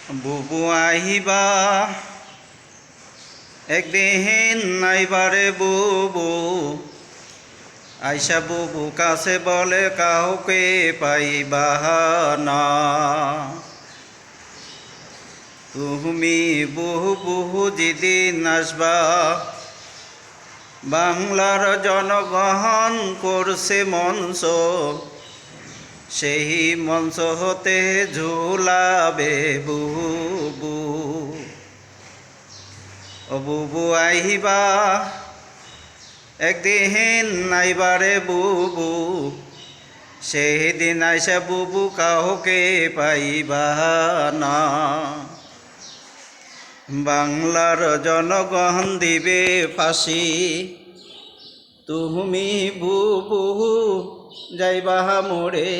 বুবু আহিবা একদিন নাইবারে বুবু আইসা বুবু কাছে বলে কাউকে পাইবা না। তুমি বুবু যেদিন আসবা বাংলার জনগণ করছে মঞ্চ, সেই মঞ্চ হতে ঝুলাবে বুবু। ও বুবু আইবা একদিন নাইবারে বুবু, সেই দিন আইসা বুবু কাউকে পাইবা না। বাংলার জনগণ দিবে ফাঁসি, তুমি বুবু যাইবা মোরে,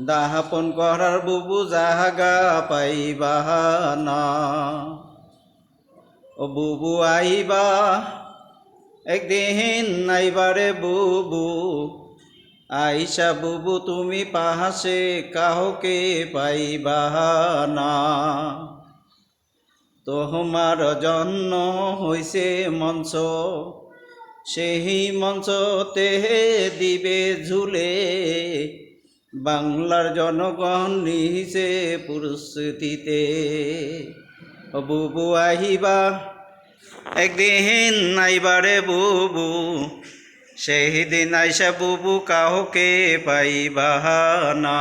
দাহপন করার বুবু জাগা পাইবা না। ও বুবু আইবা একদিন নাইবারে বুবু, আইসা বুবু তুমি পাশে কাউকে পাইবা না। তোমার জন্য হইছে মঞ্চ, সেই মঞ্চতে দিবে ঝুলে, বাংলার জনগণ নিছে প্রস্তুতিতে। ও বুবু আহিবা একদিন নাইবারে বুবু, সেই দিন আইসা বুবু কাউকে পাইবা না।